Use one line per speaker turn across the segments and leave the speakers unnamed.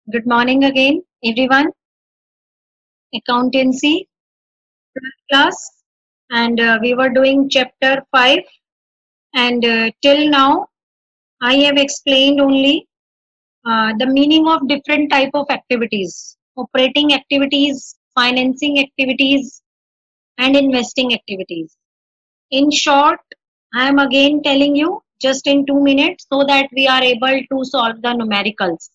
Good morning again, everyone. Accountancy class, and we were doing chapter 5. And till now, I have explained only the meaning of different type of activities: operating activities, financing activities, and investing activities. In short, I am again telling you just in 2 minutes so that we are able to solve the numericals.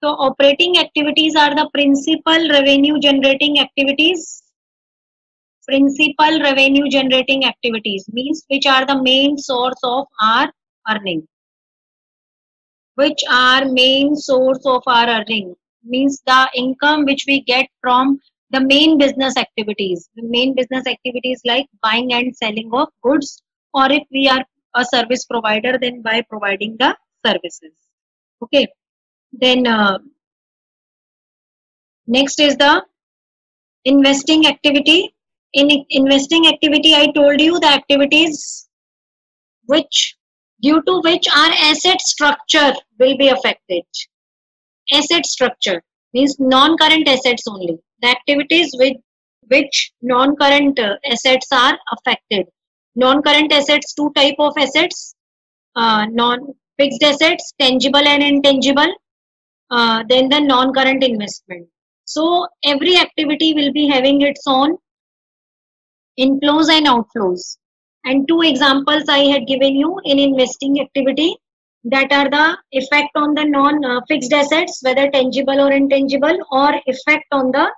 So operating activities are the principal revenue generating activities. Principal revenue generating activities means which are the main source of our earning. Which are main source of our earning means the income which we get from the main business activities. The main business activities like buying and selling of goods, or if we are a service provider, then by providing the services. Okay. Then next is the investing activity. In investing activity, I told you the activities which due to which our asset structure will be affected. Asset structure means non-current assets only. The activities with which non-current assets are affected. Non-current assets, two type of assets, non-fixed assets, tangible and intangible, then the non-current investment. So every activity will be having its own inflows and outflows. And two examples I had given you in investing activity, that are the effect on the non-fixed assets, whether tangible or intangible, or effect on the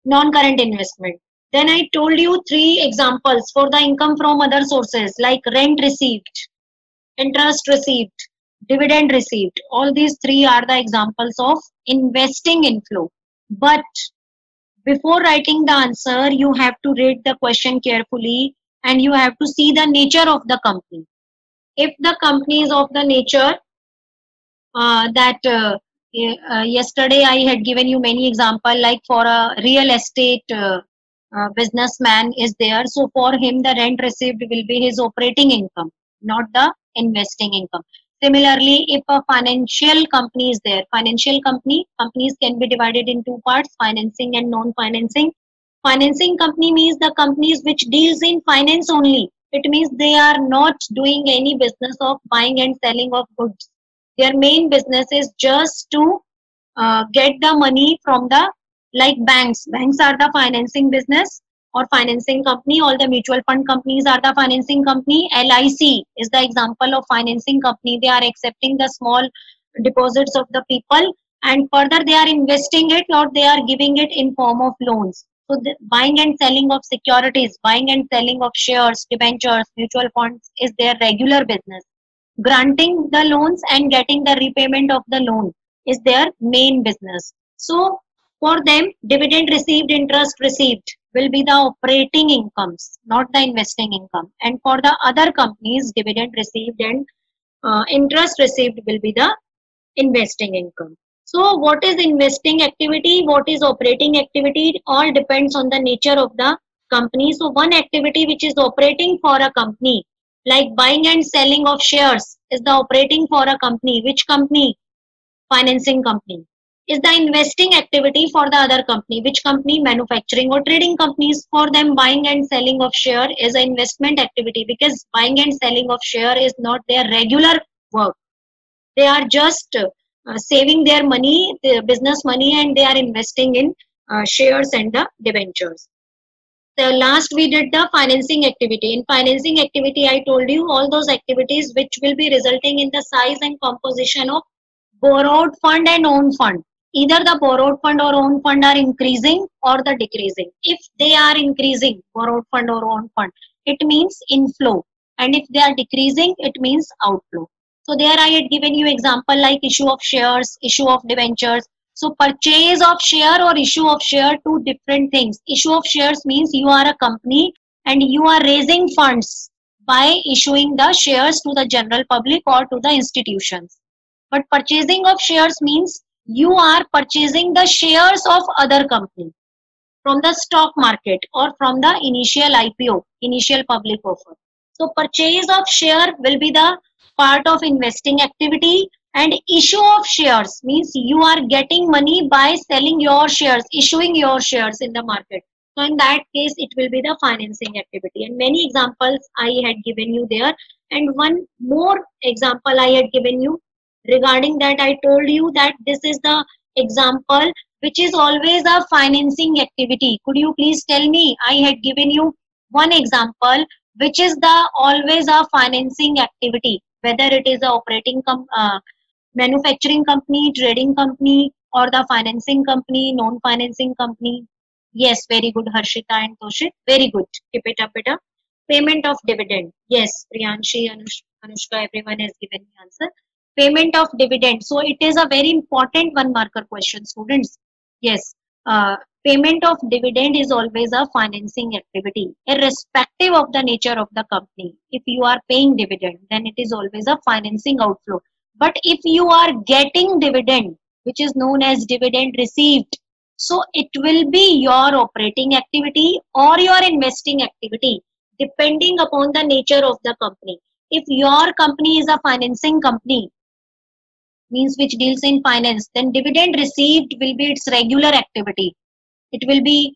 non-current investment. Then I told you three examples for the income from other sources like rent received, interest received, dividend received. All these three are the examples of investing inflow. But before writing the answer, you have to read the question carefully and you have to see the nature of the company. If the company is of the nature that yesterday I had given you many example, like for a real estate businessman is there, so for him the rent received will be his operating income, not the investing income. Similarly, if a financial company is there, companies can be divided in two parts: financing and non-financing. Financing company means the companies which deals in finance only. It means they are not doing any business of buying and selling of goods. Their main business is just to get the money from the, like banks. Banks are the financing business or financing company. All the mutual fund companies are the financing company. LIC is the example of financing company. They are accepting the small deposits of the people, and further they are investing it or they are giving it in form of loans. So the buying and selling of securities, buying and selling of shares, debentures, mutual funds is their regular business. Granting the loans and getting the repayment of the loan is their main business. So for them, dividend received, interest received will be the operating incomes, not the investing income. And for the other companies, dividend received and interest received will be the investing income. So what is investing activity? What is operating activity? It all depends on the nature of the company. So one activity which is operating for a company, like buying and selling of shares, is the operating for a company. Which company? Financing company. Is the investing activity for the other company. Which company? Manufacturing or trading companies. For them, buying and selling of share is an investment activity, because buying and selling of share is not their regular work. They are just saving their money, their business money, and they are investing in shares and the debentures. The last we did the financing activity. In financing activity, I told you all those activities which will be resulting in the size and composition of borrowed fund and own fund. Either the borrowed fund or own fund are increasing or the decreasing. If they are increasing, borrowed fund or own fund, it means inflow. And if they are decreasing, it means outflow. So there I had given you example like issue of shares, issue of debentures. So purchase of share or issue of share, two different things. Issue of shares means you are a company and you are raising funds by issuing the shares to the general public or to the institutions. But purchasing of shares means you are purchasing the shares of other company from the stock market or from the initial IPO, initial public offer. So purchase of share will be the part of investing activity, And issue of shares means you are getting money by selling your shares, issuing your shares in the market. So in that case, it will be the financing activity. And many examples I had given you there. And one more example I had given you regarding that. I told you that this is the example which is always a financing activity. Could you please tell me? I had given you one example which is the always a financing activity, whether it is a manufacturing company, trading company, or the financing company, non-financing company. Yes, very good, Harshita and Toshit. Very good. Keep it up, beta. Payment of dividend. Yes, Priyanshi, Anushka, everyone has given me answer. Payment of dividend. So it is a very important one marker question, students. Yes, payment of dividend is always a financing activity, irrespective of the nature of the company. If you are paying dividend, then it is always a financing outflow. But if you are getting dividend, which is known as dividend received, so it will be your operating activity or your investing activity, depending upon the nature of the company. If your company is a financing company, means which deals in finance, then dividend received will be its regular activity. It will be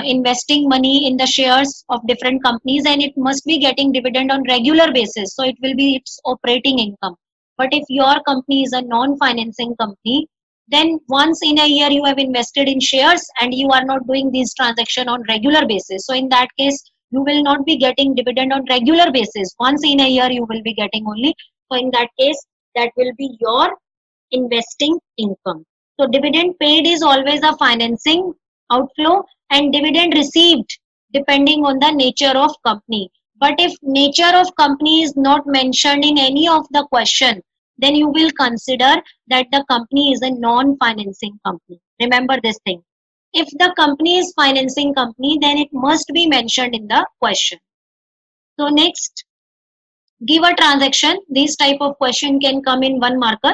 investing money in the shares of different companies, and it must be getting dividend on regular basis. So it will be its operating income. But if your company is a non-financing company, then once in a year you have invested in shares and you are not doing these transaction on regular basis. So in that case, you will not be getting dividend on regular basis. Once in a year you will be getting only. So in that case, that will be your investing income. So dividend paid is always a financing outflow, and dividend received depending on the nature of company. But if nature of company is not mentioned in any of the question, then you will consider that the company is a non-financing company. Remember this thing. If the company is financing company, then it must be mentioned in the question. So next, give a transaction. This type of question can come in one marker.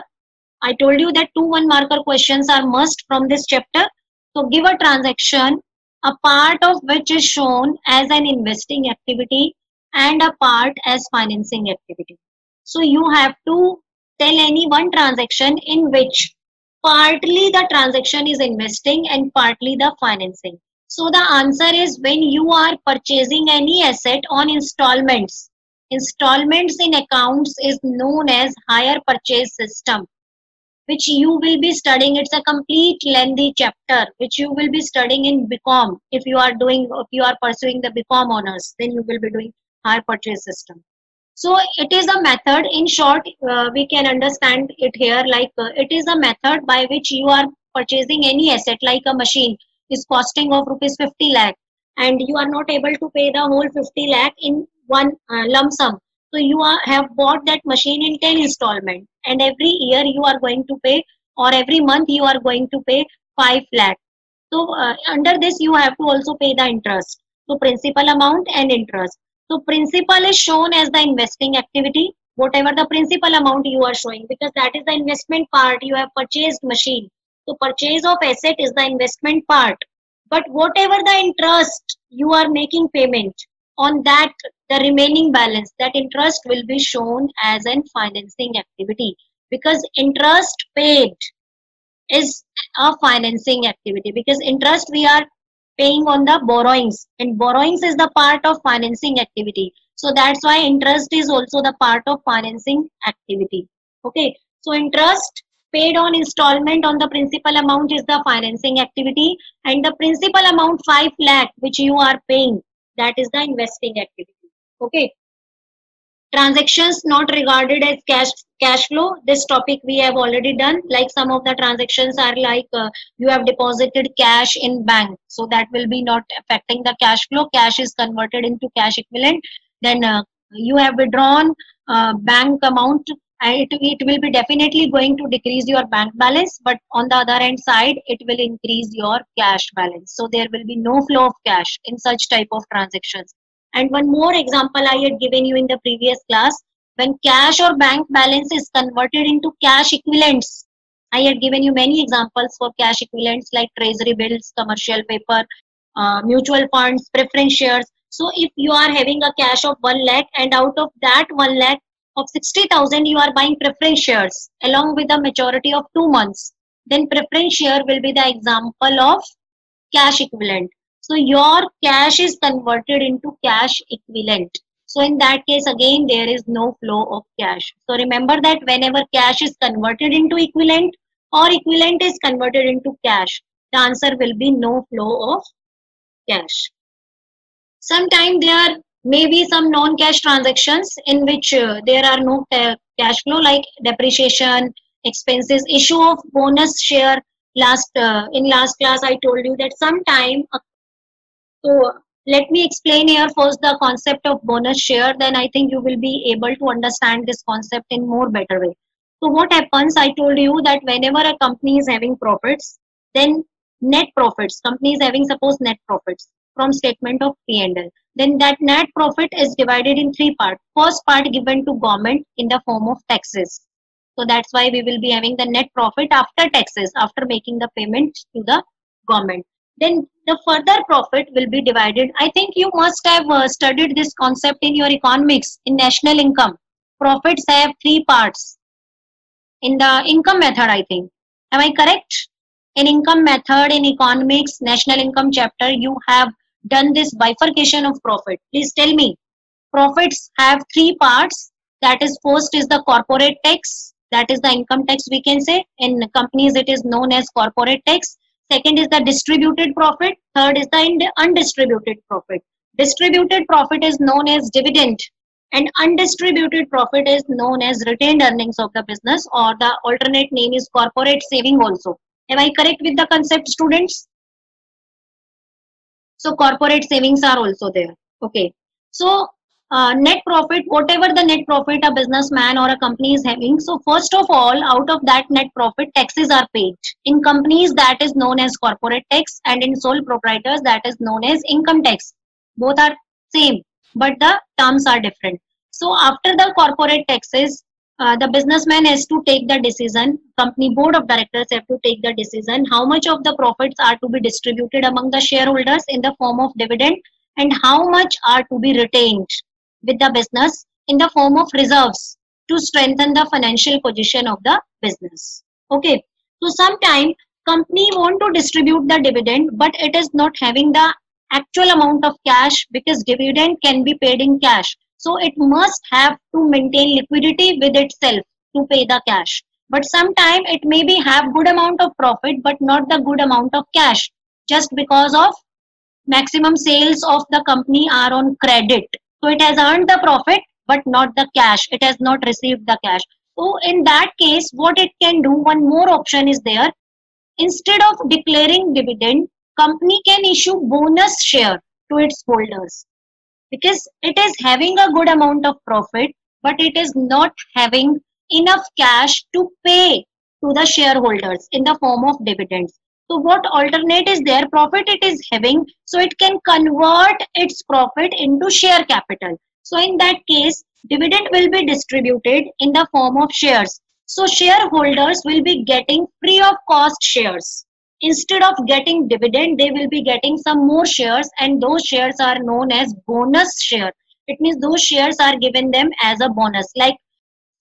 I told you that two one marker questions are must from this chapter. So give a transaction, a part of which is shown as an investing activity and a part as financing activity. So you have to tell any one transaction in which partly the transaction is investing and partly the financing. So the answer is when you are purchasing any asset on installments. Installments in accounts is known as hire purchase system, which you will be studying. It's a complete lengthy chapter which you will be studying in BCom. If you are pursuing the BCom honors, then you will be doing hire purchase system. So it is a method. In short, we can understand it here like it is a method by which you are purchasing any asset, like a machine is costing of rupees 50 lakh, and you are not able to pay the whole 50 lakh in one lump sum. So you have bought that machine in 10 installment, and every year you are going to pay, or every month you are going to pay 5 lakh. So under this you have to also pay the interest. So principal amount and interest. So principal is shown as the investing activity, whatever the principal amount you are showing, because that is the investment part. You have purchased machine. So purchase of asset is the investment part. But whatever the interest you are making payment on that, the remaining balance, that interest will be shown as an financing activity, because interest paid is a financing activity, because interest we are paying on the borrowings, and borrowings is the part of financing activity. So that's why interest is also the part of financing activity. Okay, so interest paid on installment on the principal amount is the financing activity, and the principal amount 5 lakh which you are paying, that is the investing activity. Okay, transactions not regarded as cash flow, this topic we have already done. Like some of the transactions are like you have deposited cash in bank, so that will be not affecting the cash flow. Cash is converted into cash equivalent. Then you have withdrawn bank amount, it will be definitely going to decrease your bank balance, but on the other hand side it will increase your cash balance. So there will be no flow of cash in such type of transactions. And one more example I had given you in the previous class, when cash or bank balance is converted into cash equivalents. I had given you many examples for cash equivalents like treasury bills, commercial paper, mutual funds, preference shares. So if you are having a cash of 1 lakh, and out of that 1 lakh of 60,000 you are buying preference shares along with a maturity of 2 months, then preference share will be the example of cash equivalent. So your cash is converted into cash equivalent. So in that case, again, there is no flow of cash. So remember that whenever cash is converted into equivalent or equivalent is converted into cash, the answer will be no flow of cash. Sometimes there may be some non-cash transactions in which there are no cash flow, like depreciation, expenses, issue of bonus share. In last class I told you that sometime so let me explain here first the concept of bonus share, then I think you will be able to understand this concept in more better way. So what happens, I told you that whenever a company is having profits, then net profits, company is having suppose net profits from statement of P&L, then that net profit is divided in three parts. First part given to government in the form of taxes. So that's why we will be having the net profit after taxes, after making the payment to the government. Then the further profit will be divided. I think you must have studied this concept in your economics in national income. Profits have three parts in the income method, I think. Am I correct? In income method, in economics, national income chapter, you have done this bifurcation of profit. Please tell me. Profits have three parts. That is, first is the corporate tax. That is the income tax, we can say. In companies, it is known as corporate tax. Second is the distributed profit. Third is the undistributed profit. Distributed profit is known as dividend, and undistributed profit is known as retained earnings of the business, or the alternate name is corporate saving also. Am I correct with the concept, students? So corporate savings are also there. Okay. So net profit, whatever the net profit a businessman or a company is having. So first of all, out of that net profit, taxes are paid. In companies, that is known as corporate tax, and in sole proprietors, that is known as income tax. Both are same, but the terms are different. So after the corporate taxes, the businessman has to take the decision. Company board of directors have to take the decision how much of the profits are to be distributed among the shareholders in the form of dividend, and how much are to be retained with the business in the form of reserves to strengthen the financial position of the business. Okay. So sometime company want to distribute the dividend, but it is not having the actual amount of cash, because dividend can be paid in cash. So it must have to maintain liquidity with itself to pay the cash. But sometime it may be have good amount of profit, but not the good amount of cash, just because of maximum sales of the company are on credit. So it has earned the profit, but not the cash. It has not received the cash. So in that case, what it can do, one more option is there. Instead of declaring dividend, company can issue bonus share to its holders, because it is having a good amount of profit, but it is not having enough cash to pay to the shareholders in the form of dividends. So what alternate is there? Profit it is having, so it can convert its profit into share capital. So in that case, dividend will be distributed in the form of shares. So shareholders will be getting free of cost shares. Instead of getting dividend, they will be getting some more shares, and those shares are known as bonus share. It means those shares are given them as a bonus. Like,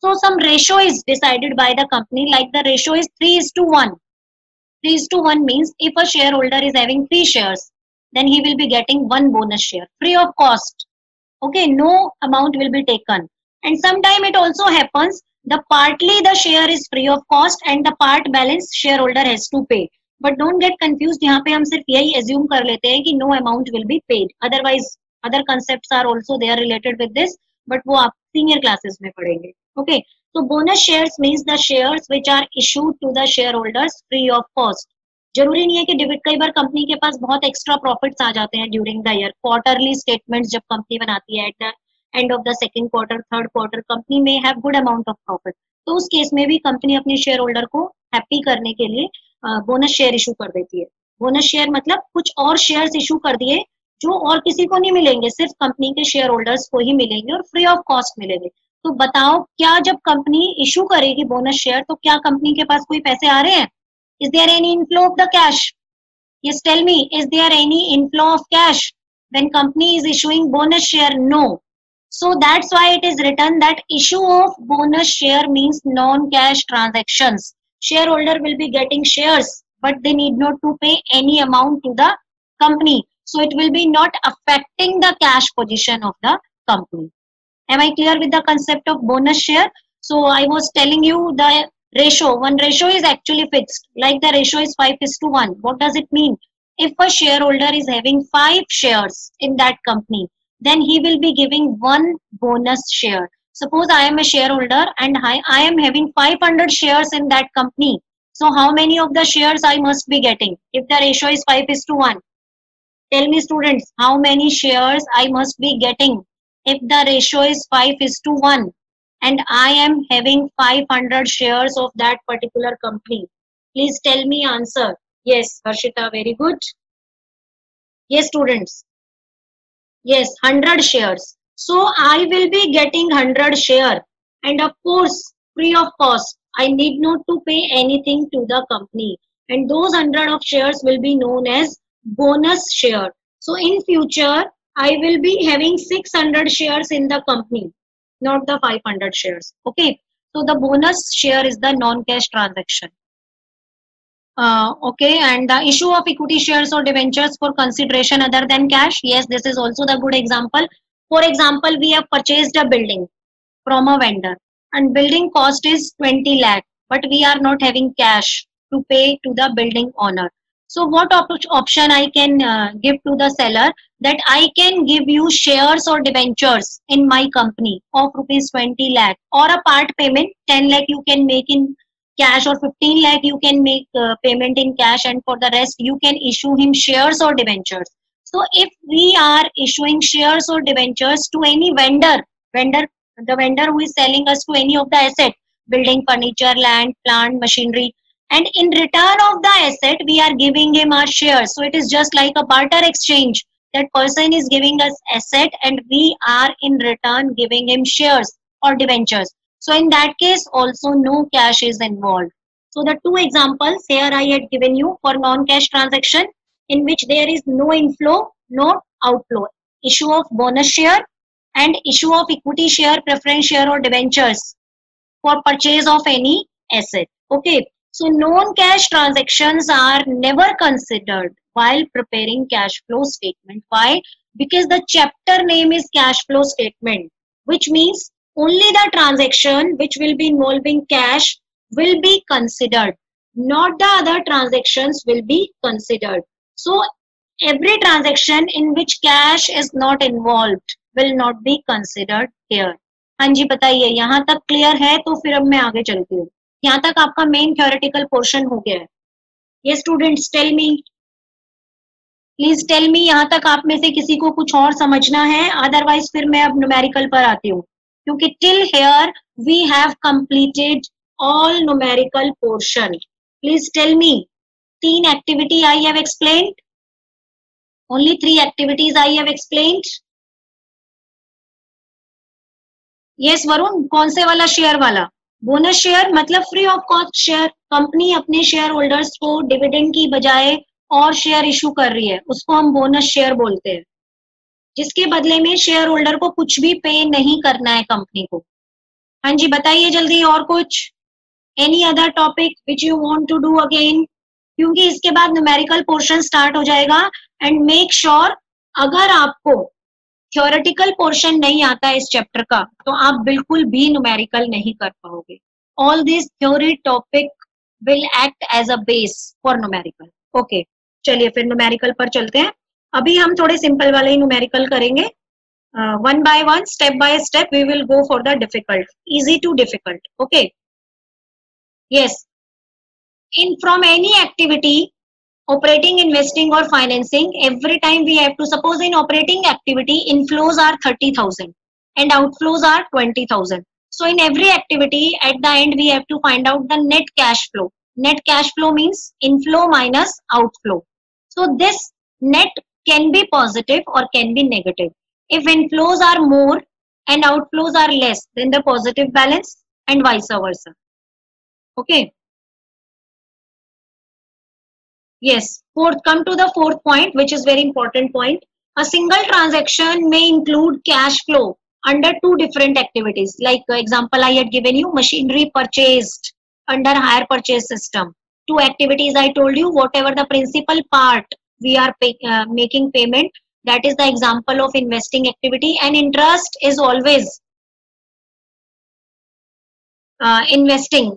so some ratio is decided by the company, like the ratio is 3:1. 3:1 means if a shareholder is having 3 shares, then he will be getting 1 bonus share free of cost. Okay, no amount will be taken. And sometime it also happens, the partly the share is free of cost and the part balance shareholder has to pay. But don't get confused, यहाँ पे हम सिर्फ यही assume कर लेते हैं कि no amount will be paid. Otherwise, other concepts are also there related with this, but वो आप senior classes में पढ़ेंगे. Okay, so bonus shares means the shares which are issued to the shareholders free of cost. जरूरी नहीं है कि डिविड, कई बार company के पास बहुत एक्स्ट्रा प्रॉफिट्स आ जाते हैं during the year. Quarterly statements जब कंपनी बनाती है, at the end of the second quarter, third quarter, company में have good amount of profit. तो उस केस में भी कंपनी अपने शेयर होल्डर को हैप्पी करने के लिए बोनस शेयर इशू कर देती है. बोनस शेयर मतलब कुछ और शेयर्स इशू कर दिए जो और किसी को नहीं मिलेंगे, सिर्फ कंपनी के शेयर होल्डर्स को ही मिलेंगे और फ्री ऑफ कॉस्ट मिलेंगे. तो बताओ, क्या जब कंपनी इशू करेगी बोनस शेयर, तो क्या कंपनी के पास कोई पैसे आ रहे हैं? Is there any inflow of the cash? Yes, tell me, is there any inflow of cash when company is issuing bonus share? No. So that's why it is written that issue of bonus share means non-cash transactions. Shareholder will be getting shares, but they need not to pay any amount to the company. So it will be not affecting the cash position of the company. Am I clear with the concept of bonus share? So I was telling you the ratio. One ratio is actually fixed. Like the ratio is 5:1. What does it mean? If a shareholder is having 5 shares in that company, then he will be giving one bonus share. Suppose I am a shareholder and I am having 500 shares in that company. So how many of the shares I must be getting? If the ratio is 5:1. Tell me students, how many shares I must be getting if the ratio is 5:1 and I am having 500 shares of that particular company? Please tell me answer. Yes, Harshita, very good. Yes, students. Yes, 100 shares. So I will be getting 100 share and of course free of cost. I need not to pay anything to the company and those 100 of shares will be known as bonus share. So in future I will be having 600 shares in the company, not the 500 shares. Okay. So the bonus share is the non-cash transaction. Okay, and the issue of equity shares or debentures for consideration other than cash. Yes, this is also the good example. For example, we have purchased a building from a vendor and building cost is 20 lakh, but we are not having cash to pay to the building owner. So what option I can give to the seller that I can give you shares or debentures in my company of rupees 20 lakh or a part payment 10 lakh you can make in cash or 15 lakh you can make payment in cash and for the rest you can issue him shares or debentures. So if we are issuing shares or debentures to any vendor, the vendor who is selling us to any of the asset, building, furniture, land, plant, machinery, and in return of the asset we are giving him our shares. So it is just like a barter exchange. That person is giving us asset and we are in return giving him shares or debentures. So in that case also no cash is involved. So the two examples here I had given you for non-cash transaction in which there is no inflow, no outflow. Issue of bonus share and issue of equity share, preference share or debentures for purchase of any asset. Okay. So non-cash transactions are never considered while preparing cash flow statement. Why? Because the chapter name is cash flow statement, which means only the transaction which will be involving cash will be considered, not the other transactions will be considered. So every transaction in which cash is not involved will not be considered here. हाँ जी बताइए, यहाँ तक clear है? तो फिर अब मैं आगे चलती हूँ. यहाँ तक आपका मेन थ्योरेटिकल पोर्शन हो गया है. ये students tell me, please tell me, यहाँ तक आप में से किसी को कुछ और समझना है? अदरवाइज फिर मैं अब न्यूमेरिकल पर आती हूँ, क्योंकि till here we have completed all numerical portion. Please tell me, 3 activity I have explained, only 3 activities I have explained. Yes Varun, कौन से वाला शेयर वाला? बोनस शेयर मतलब free of cost share. Company अपने शेयर होल्डर्स को dividend की बजाय और शेयर इशू कर रही है, उसको हम बोनस शेयर बोलते हैं, जिसके बदले में शेयर होल्डर को कुछ भी पे नहीं करना है कंपनी को. हाँ जी बताइए जल्दी, और कुछ? Any other topic which you want to do again? क्योंकि इसके बाद न्यूमेरिकल पोर्शन स्टार्ट हो जाएगा. एंड मेक श्योर अगर आपको थ्योरेटिकल पोर्शन नहीं आता है इस चैप्टर का तो आप बिल्कुल भी न्यूमेरिकल नहीं कर पाओगे. All this theory topic will act as a base for numerical. Okay, चलिए फिर न्यूमेरिकल पर चलते हैं. अभी हम थोड़े सिंपल वाले ही न्यूमेरिकल करेंगे. One by one, step by step we will go for the difficult, easy to difficult. Okay, yes. In from any activity, operating, investing or financing, every time we have to, suppose in operating activity inflows are 30,000 and outflows are 20,000. So in every activity at the end we have to find out the net cash flow. Net cash flow means inflow minus outflow. So this net can be positive or can be negative. If inflows are more and outflows are less, then the positive balance and vice versa. Okay. Yes, fourth, come to the fourth point, which is very important point. A single transaction may include cash flow under two different activities. Like example I had given you, machinery purchased under hire purchase system. Two activities I told you, whatever the principal part we are making payment, that is the example of investing activity, and interest is always investing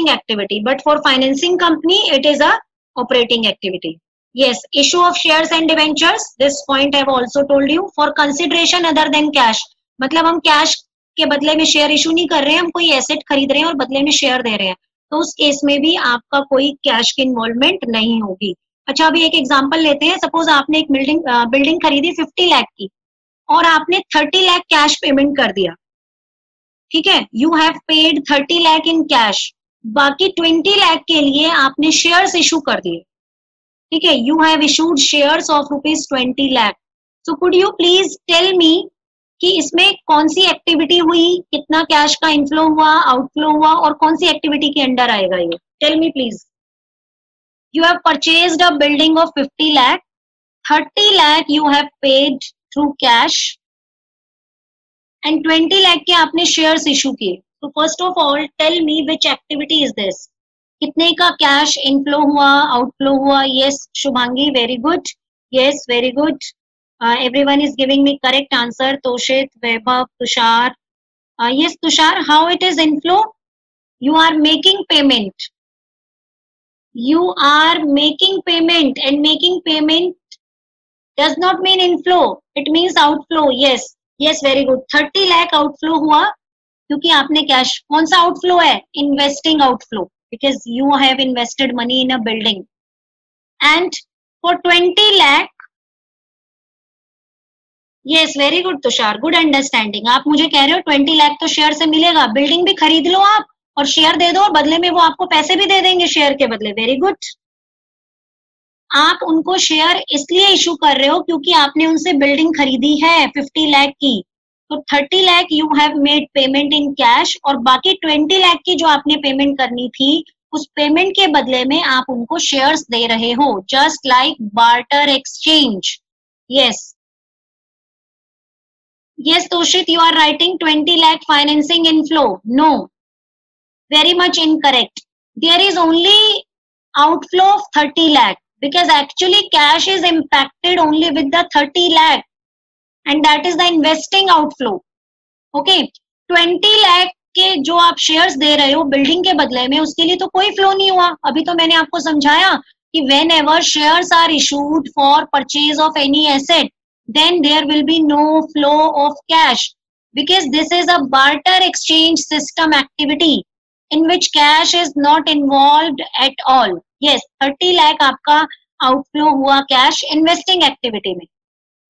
activity, but for financing company it is a operating activity. Yes, issue of shares and debentures, this point I have also told you. For consideration other than cash, मतलब हम cash के बदले में share issue नहीं कर रहे हैं, हम कोई एसेट खरीद रहे हैं और बदले में शेयर दे रहे हैं, तो उस केस में भी आपका कोई कैश की इन्वॉल्वमेंट नहीं होगी. अच्छा, अभी एक एग्जांपल लेते हैं. सपोज आपने एक बिल्डिंग खरीदी 50 लाख की और आपने 30 लाख कैश पेमेंट कर दिया. ठीक है, you have paid 30 lakh in cash, बाकी 20 लाख के लिए आपने शेयर्स इशू कर दिए. ठीक है, you have issued shares of ₹20 lakh. So could you please tell me कि इसमें कौन सी एक्टिविटी हुई, कितना कैश का इनफ्लो हुआ, आउटफ्लो हुआ, और कौन सी एक्टिविटी के अंडर आएगा ये? Tell me please. You have purchased a building of 50 lakh, 30 lakh you have paid through cash and 20 lakh के आपने शेयर्स इशू किए. तो first of all tell me which activity is this. कितने का कैश इनफ्लो हुआ, आउटफ्लो हुआ? Yes Shubhangi, very good. Yes, very good. Everyone is giving me correct answer. Toshit, Vaibhav, Tushar. Yes, Tushar, how it is inflow? You are making payment. You are making payment, and making payment does not mean inflow. It means outflow. Yes, yes, very good. 30 lakh outflow हुआ क्योंकि आपने cash. कौन सा outflow है? Investing outflow, because you have invested money in a building. And for 20 lakh, yes very good Tushar, good understanding. आप मुझे कह रहे हो 20 लाख तो शेयर से मिलेगा, बिल्डिंग भी खरीद लो आप और शेयर दे दो और बदले में वो आपको पैसे भी दे देंगे शेयर के बदले. Very good. आप उनको शेयर इसलिए इशू कर रहे हो क्योंकि आपने उनसे बिल्डिंग खरीदी है 50 लाख की. तो 30 lakh you have made payment in cash, और बाकी 20 लाख की जो आपने पेमेंट करनी थी, उस पेमेंट के बदले में आप उनको शेयर्स दे रहे हो. Just like barter exchange. Yes. Yes, Toshit, you are writing 20 lakh financing inflow. No, very much incorrect. There is only outflow of 30 lakh because actually cash is impacted only with the 30 lakh and that is the investing outflow. Okay, 20 lakh के जो आप shares दे रहे हो building के बदले में, उसके लिए तो कोई फ्लो नहीं हुआ. अभी तो मैंने आपको समझाया कि whenever shares are issued for purchase of any asset, then there will be no flow of cash because this is a barter exchange system activity in which cash is not involved at all. Yes, 30 lakh आपका outflow हुआ cash investing activity में.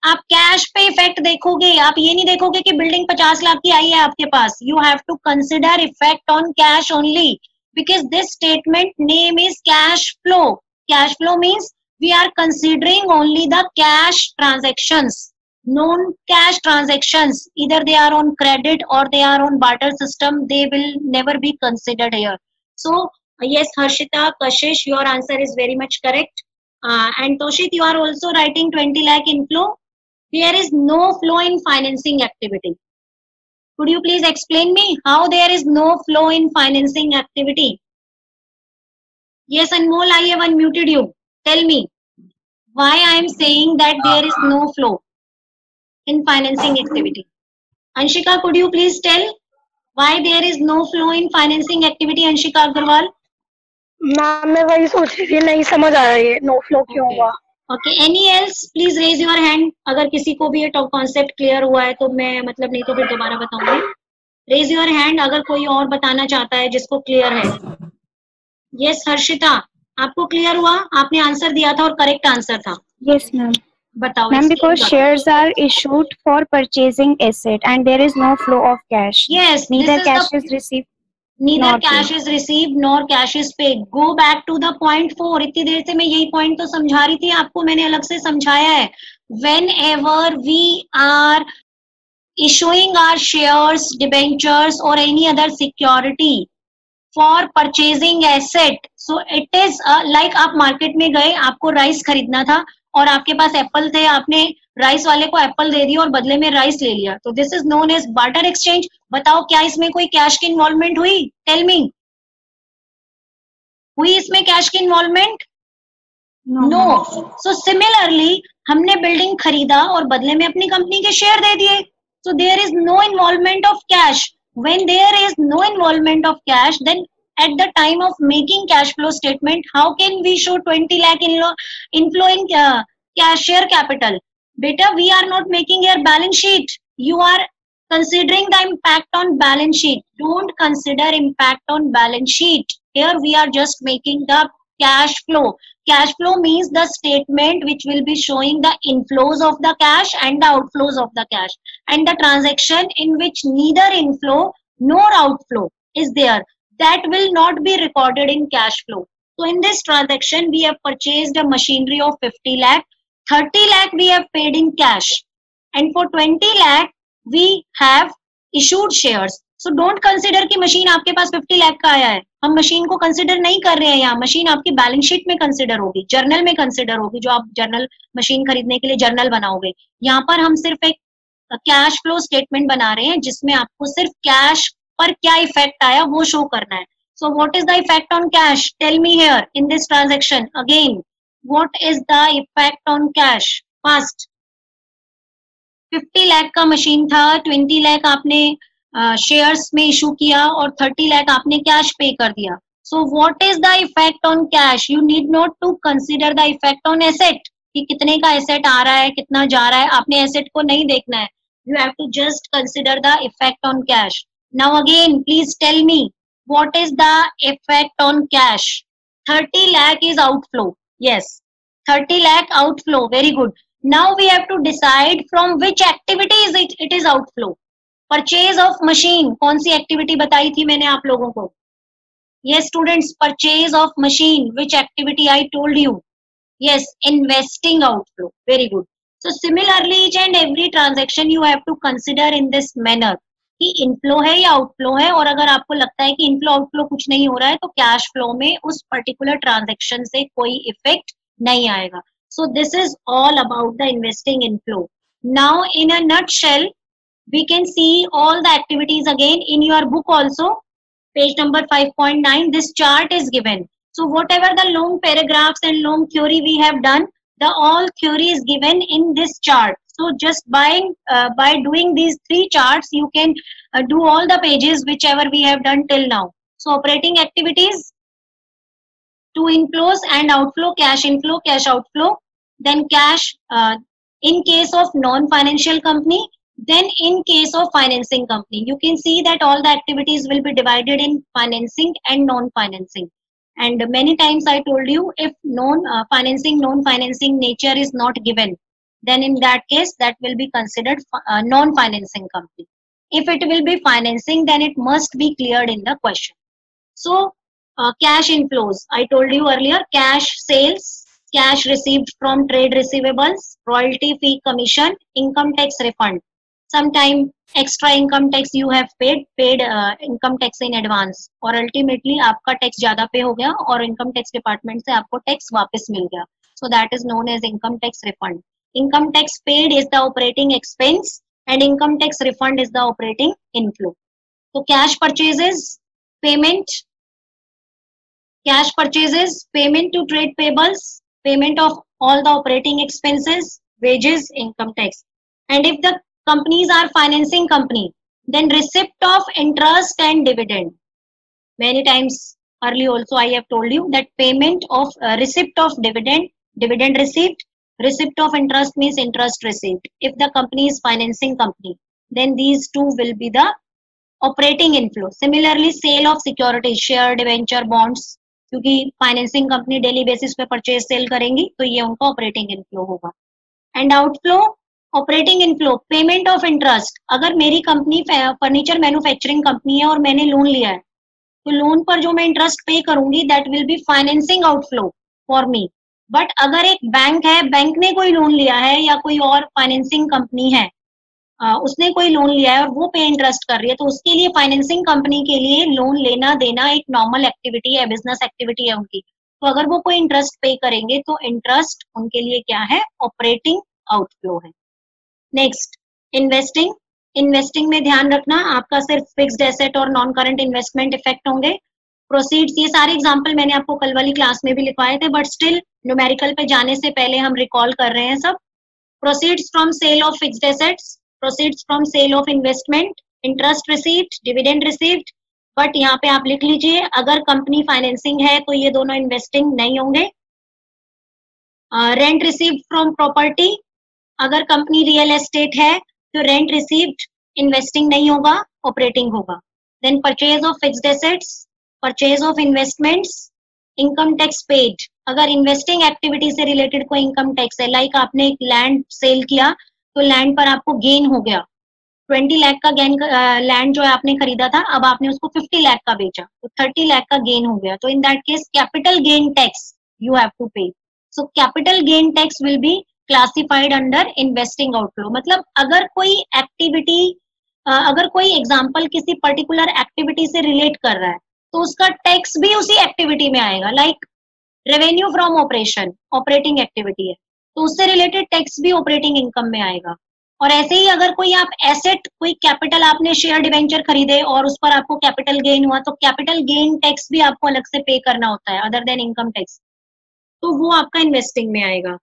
आप cash पे effect देखोगे, आप ये नहीं देखोगे कि बिल्डिंग 50 लाख की आई है आपके पास. You have to consider effect on cash only because this statement name is cash flow. Cash flow means we are considering only the cash transactions. Non-cash transactions, either they are on credit or they are on barter system, they will never be considered here. So yes, Harshita, Kashish, your answer is very much correct. And Toshit, you are also writing 20 lakh inflow. There is no flow in financing activity. Could you please explain me how there is no flow in financing activity? Yes, Anmol, I have unmuted you. Tell me why I am saying that there is no flow in financing activity. Anshika, could you please tell why there is no flow in financing activity? Anshika Agarwal.
Ma'am मैं वही सोच रही थी, नहीं समझ आ रहा है no flow क्यों हुआ.
Okay, any else? Please raise your hand. अगर किसी को भी ये कॉन्सेप्ट क्लियर हुआ है तो मैं मतलब, नहीं तो फिर दोबारा बताऊंगी. रेज योर हैंड अगर कोई और बताना चाहता है जिसको क्लियर है. यस हर्षिता, आपको क्लियर हुआ? आपने आंसर दिया था और करेक्ट आंसर था.
Yes ma'am.
बताओ.
Ma'am because shares are issued for purchasing asset and there is no flow of cash.
Yes,
neither cash is received.
Neither cash is received nor cash is paid. Go back to the point 4. इतनी देर से मैं यही point तो समझा रही थी आपको, मैंने अलग से समझाया है. Whenever we are issuing our shares, debentures or any other security for purchasing asset, so it is like आप मार्केट में गए, आपको राइस खरीदना था और आपके पास एप्पल थे, आपने राइस वाले को एप्पल दे दिया और बदले में राइस ले लिया, तो this is known as barter exchange. बताओ क्या इसमें कोई कैश की इन्वॉल्वमेंट हुई? टेल मी, हुई इसमें कैश की इन्वॉल्वमेंट? नो। सो सिमिलरली हमने बिल्डिंग खरीदा और बदले में अपनी कंपनी के शेयर दे दिए, so there is no involvement of cash. When there is no involvement of cash, then at the time of making cash flow statement, how can we show 20 lakh inflowing cash share capital? Beta, we are not making your balance sheet. You are considering the impact on balance sheet. Don't consider impact on balance sheet. Here we are just making the cash flow. Cash flow means the statement which will be showing the inflows of the cash and the outflows of the cash, and the transaction in which neither inflow nor outflow is there, that will not be recorded in cash flow. So in this transaction we have purchased a machinery of 50 lakh, 30 lakh we have paid in cash, and for 20 lakh we have issued shares. So don't consider कि machine आपके पास 50 लाख का आया है, हम machine को consider नहीं कर रहे हैं यहाँ, मशीन आपकी बैलेंस शीट में कंसिडर होगी, जर्नल में कंसिडर होगी, जो आप जर्नल मशीन खरीदने के लिए जर्नल बनाओगे। यहाँ पर हम सिर्फ एक कैश फ्लो स्टेटमेंट बना रहे हैं जिसमें आपको सिर्फ कैश पर क्या इफेक्ट आया वो शो करना है। So what is the effect on cash? Tell me here in this transaction again, what is the effect on cash? First 50 lakh का मशीन था, 20 लाख आपने शेयर्स में इशू किया और 30 लाख आपने कैश पे कर दिया। So what is the effect on cash? You need not to consider the effect on asset कि कितने का एसेट आ रहा है, कितना जा रहा है, आपने एसेट को नहीं देखना है, you have to just consider the effect on cash. Now again please tell me what is the effect on cash? 30 lakh is outflow. Yes, 30 lakh outflow. Very good. Now we have to decide from which activity is it is outflow. Purchase of machine, कौन सी activity बताई थी मैंने आप लोगों को? Yes students, purchase of machine, which activity I told you? Yes, investing outflow. Very good. So similarly each and every transaction you have to consider in this manner कि inflow है या आउटफ्लो है, और अगर आपको लगता है कि इनफ्लो आउटफ्लो कुछ नहीं हो रहा है तो कैश फ्लो में उस पर्टिकुलर ट्रांजेक्शन से कोई इफेक्ट नहीं आएगा। So this is all about the investing inflow. Now in a nutshell we can see all the activities again in your book also, page number 5.9. this chart is given, so whatever the long paragraphs and long theory we have done, the all theory is given in this chart. So just by doing these three charts you can do all the pages whichever we have done till now. So operating activities, two inflows and outflow, cash inflow, cash outflow, then cash in case of non-financial company, then in case of financing company. You can see that all the activities will be divided in financing and non-financing, and many times I told you if non-financing nature is not given, then in that case that will be considered non-financing company. If it will be financing, then it must be cleared in the question. So cash inflows, I told you earlier, cash sales, cash received from trade receivables, royalty fee, commission, income tax refund. Sometime extra income tax you have paid income tax in advance, और ultimately आपका tax ज्यादा पे हो गया और income tax department से आपको tax वापस मिल गया, so that is known as income tax refund. Income tax paid is the operating expense and income tax refund is the operating inflow. So cash purchases, payment to trade payables, payment of all the operating expenses, wages, income tax. And if the companies are financing company, then receipt of interest and dividend. Many times early also I have told you that payment of receipt of dividend received, receipt of interest means interest received. If the company is financing company, then these two will be the operating inflow. Similarly sale of securities, share, debenture, bonds, क्योंकि financing company daily basis पे purchase sale करेंगी तो ये उनका operating inflow होगा। And outflow, operating inflow, payment of interest. अगर मेरी company furniture manufacturing company है और मैंने लोन लिया है तो लोन पर जो मैं इंटरेस्ट पे करूंगी that will be financing outflow for me. But अगर एक बैंक है, बैंक ने कोई लोन लिया है या कोई और फाइनेंसिंग कंपनी है उसने कोई लोन लिया है और वो पे इंटरेस्ट कर रही है, तो उसके लिए फाइनेंसिंग कंपनी के लिए लोन लेना देना एक नॉर्मल एक्टिविटी है, बिजनेस एक्टिविटी है उनकी, तो अगर वो कोई इंटरेस्ट पे करेंगे तो इंटरेस्ट उनके लिए क्या है, ऑपरेटिंग आउटफ्लो है। Next, investing. इन्वेस्टिंग में ध्यान रखना आपका सिर्फ फिक्स्ड एसेट और नॉन करंट इन्वेस्टमेंट इफेक्ट होंगे। प्रोसीड्स, ये सारे एग्जांपल मैंने आपको कल वाली क्लास में भी लिखवाए थे, बट स्टिल न्यूमेरिकल पे जाने से पहले हम रिकॉल कर रहे हैं सब। Proceeds from sale of fixed assets, proceeds from sale of investment, interest received, dividend received. But यहाँ पे आप लिख लीजिए, अगर कंपनी फाइनेंसिंग है तो ये दोनों इन्वेस्टिंग नहीं होंगे। रेंट रिसीव्ड फ्रॉम प्रॉपर्टी, अगर कंपनी रियल एस्टेट है तो रेंट रिसीव्ड इन्वेस्टिंग नहीं होगा, ऑपरेटिंग होगा। Then purchase of fixed assets, purchase of investments, income tax paid, अगर इन्वेस्टिंग एक्टिविटी से रिलेटेड कोई इनकम टैक्स है, लाइक आपने एक लैंड सेल किया तो लैंड पर आपको गेन हो गया, 20 लाख का गेन, लैंड जो है आपने खरीदा था, अब आपने उसको 50 लाख का बेचा तो 30 लाख का गेन हो गया, तो in that case capital gain tax you have to pay. So capital gain tax will be classified under investing outflow. मतलब अगर कोई एक्टिविटी, अगर कोई एग्जांपल किसी पर्टिकुलर एक्टिविटी से रिलेट कर रहा है तो उसका टैक्स भी उसी एक्टिविटी में आएगा। Like revenue from operation, operating activity है तो उससे रिलेटेड टैक्स भी ऑपरेटिंग इनकम में आएगा। और ऐसे ही अगर कोई आप एसेट, कोई कैपिटल, आपने शेयर डिवेंचर खरीदे और उस पर आपको कैपिटल गेन हुआ तो कैपिटल गेन टैक्स भी आपको अलग से पे करना होता है अदर देन इनकम टैक्स, तो वो आपका इन्वेस्टिंग में आएगा।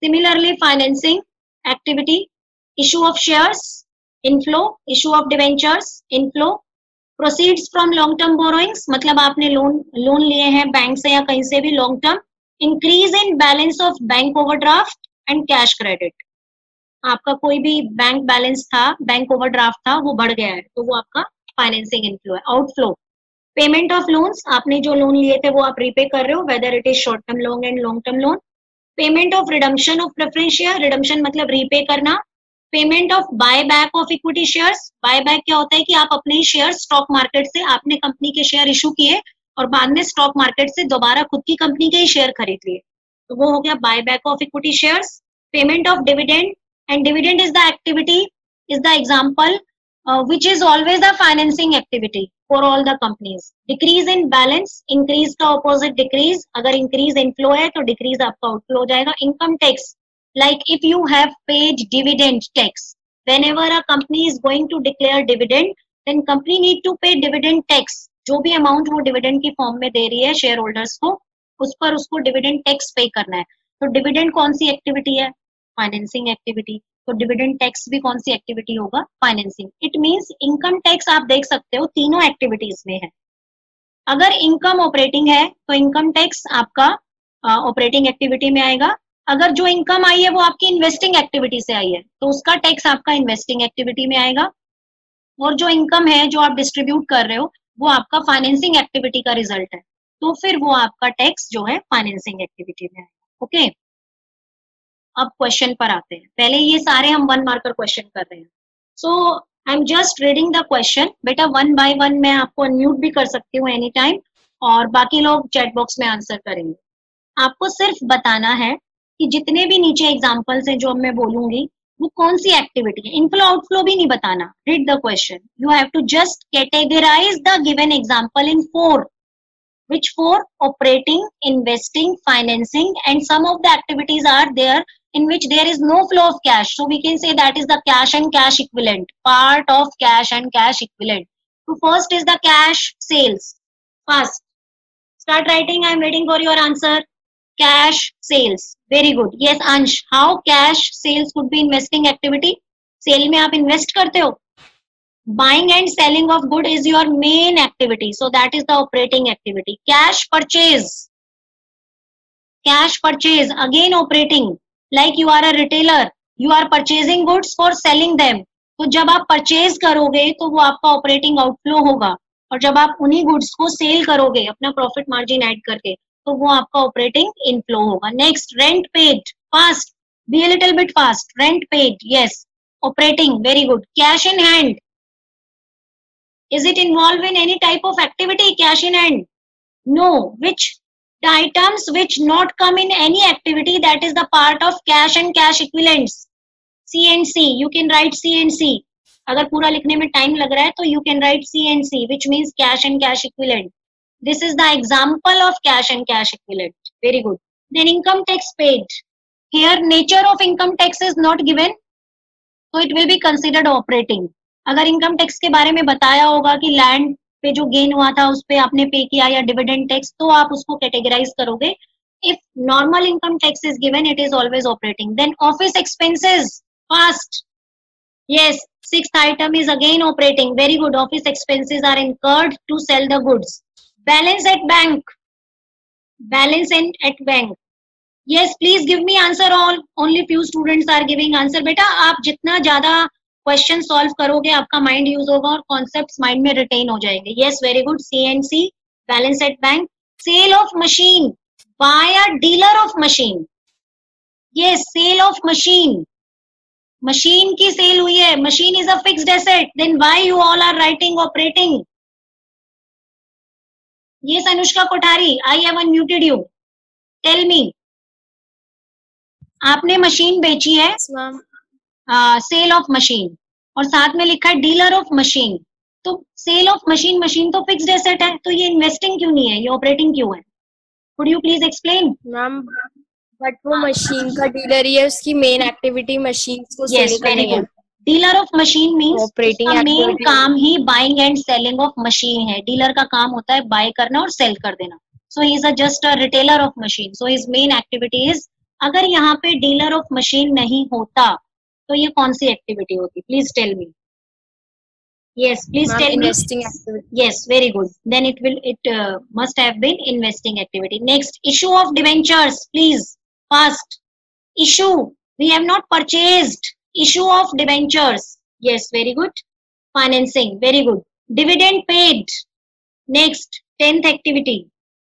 Similarly financing activity, issue of shares inflow, issue of debentures inflow, proceeds from long term borrowings, मतलब आपने लोन लिए हैं बैंक से या कहीं से भी long term, increase in balance of bank overdraft and cash credit, आपका कोई भी बैंक बैलेंस था, बैंक ओवरड्राफ्ट था, वो बढ़ गया है तो वो आपका फाइनेंसिंग इनफ्लो है। आउटफ्लो, पेमेंट ऑफ लोन्स, आपने जो लोन लिए थे वो आप रीपे कर रहे हो, whether it is short term loan and long term loan. Payment of redemption of preference share, redemption मतलब रीपे करना। Payment of buy back of equity shares, buy back क्या होता है कि आप अपने ही शेयर स्टॉक मार्केट से, आपने कंपनी के शेयर इशू किए और बाद में स्टॉक मार्केट से दोबारा खुद की कंपनी के ही शेयर खरीद लिए, तो वो हो गया buy back of equity shares. Payment of dividend, and dividend is the activity, is the example which is always a financing activity for all the companies. Decrease in balance, increase का opposite decrease, अगर increase inflow है तो decrease आपका outflow हो जाएगा। Income tax, like if you have paid dividend tax, whenever a company is going to declare dividend, then company need to pay dividend tax, जो भी amount वो dividend की form में दे रही है शेयर होल्डर्स को, उस पर उसको dividend tax पे करना है। तो dividend कौन सी एक्टिविटी है, फाइनेंसिंग एक्टिविटी, तो डिविडेंड टैक्स भी कौन सी एक्टिविटी होगा, financing. It means income tax आप देख सकते हो तीनों एक्टिविटीज में है। अगर इनकम ऑपरेटिंग है तो इनकम टैक्स आपका ऑपरेटिंग एक्टिविटी में आएगा। अगर जो इनकम आई है वो आपकी इन्वेस्टिंग एक्टिविटी से आई है तो उसका टैक्स आपका इन्वेस्टिंग एक्टिविटी में आएगा। और जो इनकम है जो आप डिस्ट्रीब्यूट कर रहे हो वो आपका फाइनेंसिंग एक्टिविटी का रिजल्ट है, तो फिर वो आपका टैक्स जो है फाइनेंसिंग एक्टिविटी में आएगा। ओके, अब क्वेश्चन पर आते हैं। पहले ये सारे हम 1 मार्कर क्वेश्चन कर रहे हैं, so I am just reading the question. बेटा 1 बाय 1 मैं आपको अनम्यूट भी कर सकती हूँ एनी टाइम, और बाकी लोग चैट बॉक्स में आंसर करेंगे। आपको सिर्फ बताना है कि जितने भी नीचे एग्जाम्पल्स हैं जो मैं बोलूंगी वो कौन सी एक्टिविटी है। इनफ्लो आउटफ्लो भी नहीं बताना, read the question, you have to just categorize the given example in 4, which 4? Operating, investing, financing, and some of the activities are there in which there is no flow of cash. So we can say that is the cash and cash equivalent, part of cash and cash equivalent. So first is the cash sales. First, start writing. I am waiting for your answer. Cash sales. Very good. Yes, Ansh. How cash sales could be investing activity? Sale में आप invest करते हो. Buying and selling of good is your main activity, so that is the operating activity. Cash purchase, again operating, like you are a retailer, you are purchasing goods for selling them, तो जब आप purchase करोगे तो वो आपका operating outflow होगा, और जब आप उन्हीं गुड्स को सेल करोगे अपना प्रॉफिट मार्जिन ऐड करके तो वो आपका ऑपरेटिंग इनफ्लो होगा। Next, rent paid, fast, be a little bit fast, rent paid, yes, operating, very good. Cash in hand, is it involved in any type of activity, cash in hand? No. Which the items which not come in any activity, that is the part of cash and cash equivalents? C and C, you can write C and C. अगर पूरा लिखने में time लग रहा है तो you can write C and C, which means cash and cash equivalent. This is the example of cash and cash equivalent. very good. Then income tax paid. Here nature of income tax is not given, so it will be considered operating. अगर income tax के बारे में बताया होगा कि land पे जो gain हुआ था उस पे आपने पे किया या डिविडेंड टैक्स, तो आप उसको कैटेगराइज करोगे. If normal income tax is given, it is always operating. Then office expenses, fast. Yes, sixth item is again operating. Very good. Office expenses are incurred to sell the goods. Balance at bank. Balance at bank. Yes, please give me answer. All only few students are giving answer. बेटा आप जितना ज्यादा question solve करोगे आपका mind use होगा और concepts mind में written हो जाएंगे. Yes, very good. CNC, balance at bank. Sale of machine by a dealer of machine. Yes, sale of machine. Machine की सेल हुई है. Machine is a fixed asset. Then why you all are writing operating? Yes, Anushka Kothari, I have unmuted you. Tell me. आपने machine बेची है, cell of machine, और साथ में लिखा है डीलर ऑफ मशीन. तो सेल ऑफ मशीन, मशीन तो फिक्स्ड एसेट है, तो ये इन्वेस्टिंग क्यों नहीं है, ये ऑपरेटिंग क्यों है? Could you please explain?
Ma'am but वो मशीन का डीलर ही है, उसकी मेन एक्टिविटी मशीन को सेल करनी है.
Dealer of machine means
operating
main काम ही buying and selling of machine है. डीलर का काम होता है बाय करना और सेल कर देना. So he is just a retailer of machine. So his main activity is. अगर यहाँ पे डीलर ऑफ मशीन नहीं होता तो ये कौन सी एक्टिविटी होती? Please tell me. Yes, please tell me.
Investing activity.
Yes, very good. Then it must have been investing activity. Next, issue of debentures, please. Fast. Issue. We have not purchased. Issue of debentures. Yes, very good. Financing. Very good. Dividend paid. Next, 10th activity.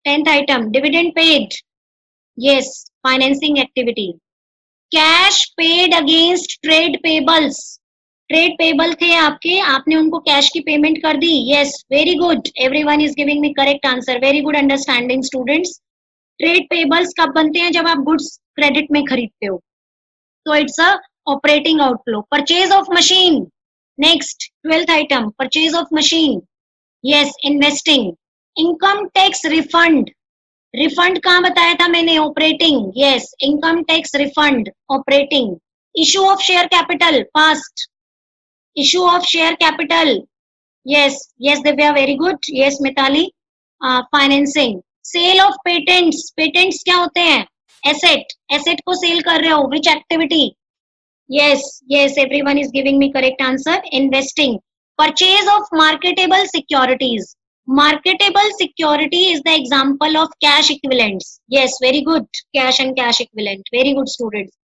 10th item. Dividend paid. Yes, financing activity. Cash paid against trade payables. Trade payable थे आपके, आपने उनको cash की payment कर दी. Yes, very good. Everyone is giving me correct answer. Very good understanding students. Trade payables कब बनते हैं? जब आप गुड्स क्रेडिट में खरीदते हो, तो it's a operating outflow. Purchase of machine. Next, 12th item, purchase of machine. Yes, investing. Income tax refund. Refund कहाँ बताया था मैंने? Operating. Yes, income tax refund, operating. Issue of share capital, past. Issue of share capital. Yes, yes Divya, very good. Yes Mitali. Financing. Sale of patents. Patents क्या होते हैं? Asset. Asset को sale कर रहे हो. Which activity? Yes, yes, everyone is giving me correct answer. Investing. Purchase of marketable securities. Marketable security is the example of cash equivalents. Yes, very good. Cash and cash equivalent. Very good students.